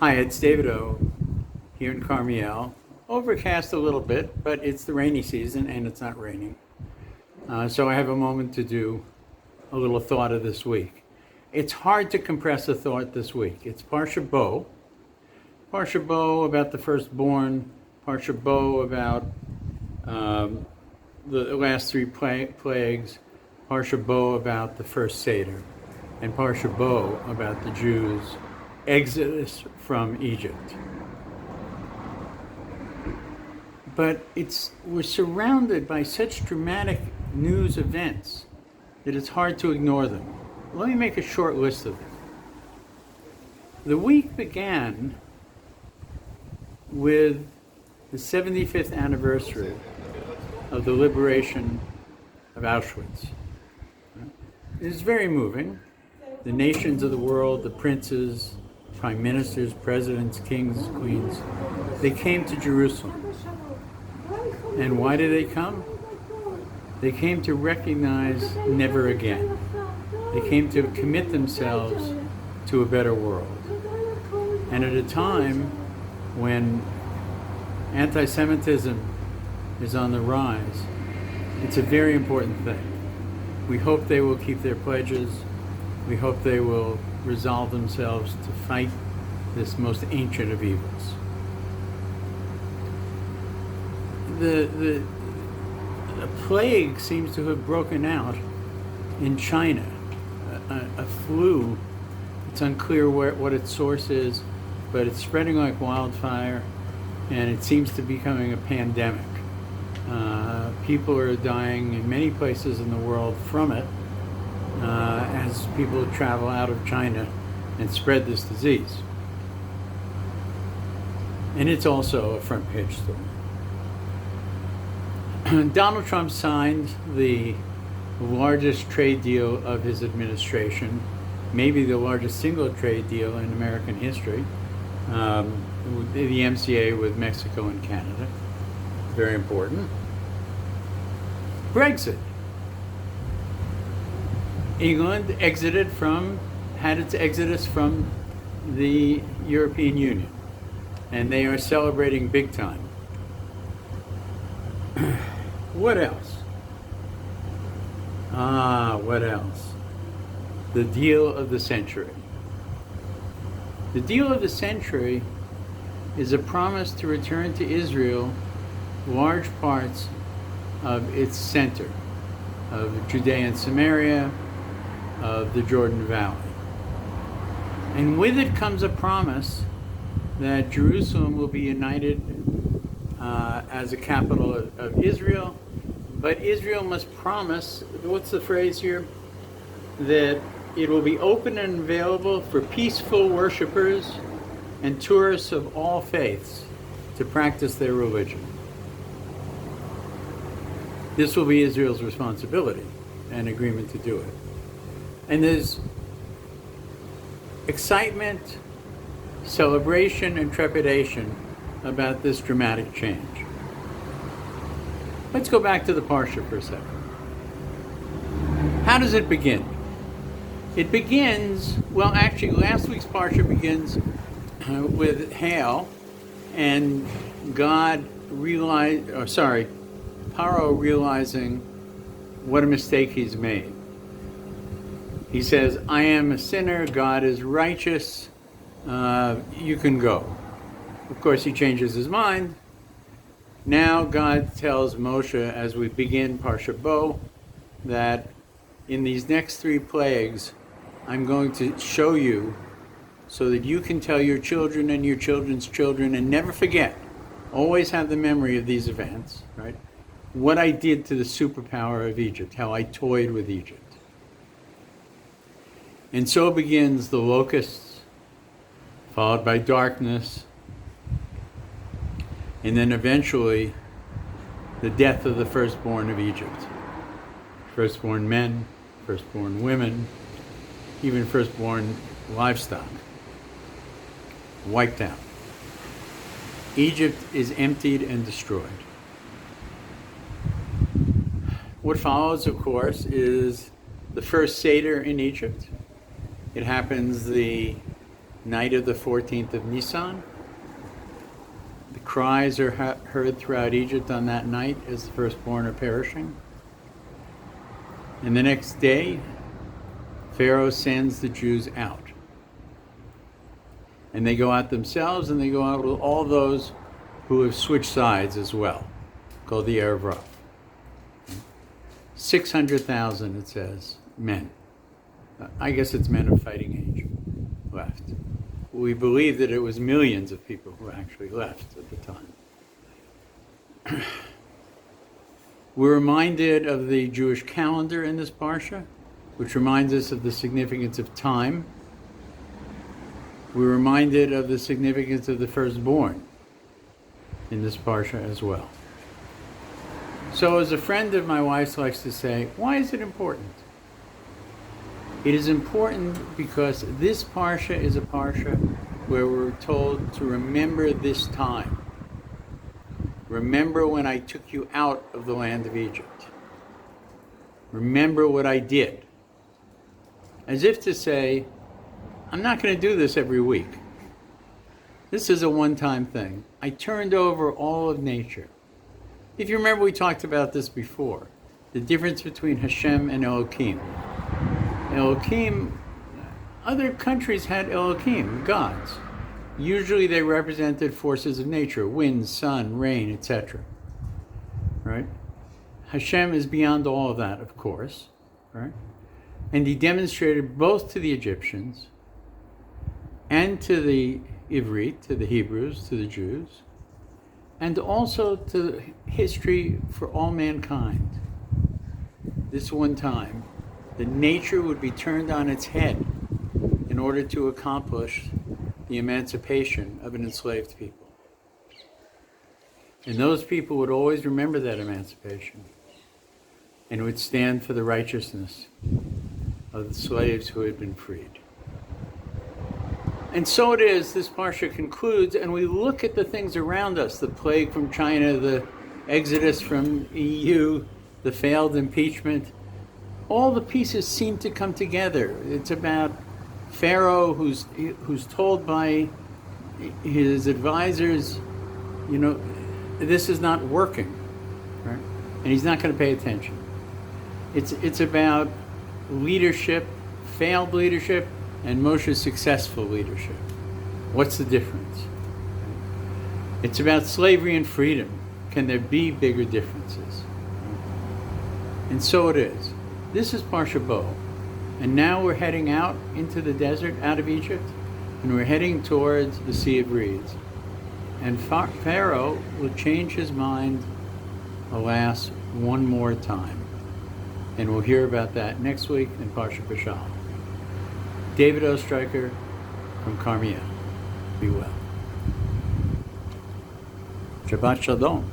Hi, it's David O. here in Karmiel. Overcast a little bit, but it's the rainy season and it's not raining. So I have a moment to do a little thought of this week. It's hard to compress a thought this week. It's Parsha Bo. Parsha Bo about the firstborn, Parsha Bo about the last three plagues, Parsha Bo about the first Seder, and Parsha Bo about the Jews' exodus from Egypt. But we're surrounded by such dramatic news events that it's hard to ignore them. Let me make a short list of them. The week began with the 75th anniversary of the liberation of Auschwitz. It is very moving. The nations of the world, the princes, prime ministers, presidents, kings, queens, they came to Jerusalem. And why did they come? They came to recognize never again. They came to commit themselves to a better world. And at a time when anti-Semitism is on the rise, it's a very important thing. We hope they will keep their pledges. We hope they will resolve themselves to fight this most ancient of evils. The plague seems to have broken out in China. A flu, it's unclear what its source is, but it's spreading like wildfire, and it seems to be becoming a pandemic. People are dying in many places in the world from it as people travel out of China and spread this disease. And it's also a front page story. Donald Trump signed the largest trade deal of his administration, maybe the largest single trade deal in American history, the MCA with Mexico and Canada. Very important. Brexit. England had its exodus from the European Union, and they are celebrating big time. What else? What else? The deal of the century. The deal of the century is a promise to return to Israel large parts of its center, of Judea and Samaria, of the Jordan Valley. And with it comes a promise that Jerusalem will be united as a capital of Israel, but Israel must promise, what's the phrase here? That it will be open and available for peaceful worshipers and tourists of all faiths to practice their religion. This will be Israel's responsibility and agreement to do it. And there's excitement, celebration, and trepidation about this dramatic change. Let's go back to the Parsha for a second. How does it begin? It begins, well, actually, last week's Parsha begins with hail, and Paro realizing what a mistake he's made. He says, I am a sinner, God is righteous, you can go. Of course, he changes his mind. Now God tells Moshe, as we begin Parsha Bo, that in these next three plagues, I'm going to show you so that you can tell your children and your children's children, and never forget, always have the memory of these events, right? What I did to the superpower of Egypt, how I toyed with Egypt. And so begins the locusts, followed by darkness, and then eventually the death of the firstborn of Egypt. Firstborn men, firstborn women, even firstborn livestock, wiped out. Egypt is emptied and destroyed. What follows, of course, is the first Seder in Egypt. It happens the night of the 14th of Nisan. The cries are heard throughout Egypt on that night as the firstborn are perishing. And the next day, Pharaoh sends the Jews out. And they go out themselves, and they go out with all those who have switched sides as well, called the Erev Rav. 600,000, it says, men. I guess it's men of fighting age left. We believe that it was millions of people who actually left at the time. We're reminded of the Jewish calendar in this parsha, which reminds us of the significance of time. We're reminded of the significance of the firstborn in this parsha as well. So as a friend of my wife's likes to say, why is it important? It is important because this parsha is a parsha where we're told to remember this time. Remember when I took you out of the land of Egypt. Remember what I did. As if to say, I'm not going to do this every week. This is a one-time thing. I turned over all of nature. If you remember, we talked about this before. The difference between Hashem and Elohim. Elohim, other countries had Elohim, gods. Usually they represented forces of nature, wind, sun, rain, etc. Right? Hashem is beyond all of that, of course. Right? And he demonstrated both to the Egyptians and to the Ivrit, to the Hebrews, to the Jews, and also to history for all mankind. This one time, that nature would be turned on its head in order to accomplish the emancipation of an enslaved people. And those people would always remember that emancipation and would stand for the righteousness of the slaves who had been freed. And so it is, this parsha concludes, and we look at the things around us, the plague from China, the exodus from EU, the failed impeachment. All the pieces seem to come together. It's about Pharaoh who's told by his advisors, you know, this is not working, right? And he's not going to pay attention. It's about leadership, failed leadership, and Moshe's successful leadership. What's the difference? It's about slavery and freedom. Can there be bigger differences? And so it is. This is Parsha Bo. And now we're heading out into the desert, out of Egypt, and we're heading towards the Sea of Reeds. And Pharaoh will change his mind, alas, one more time. And we'll hear about that next week in Parsha Bashal. David Ostriker from Karmiel. Be well. Shabbat Shalom.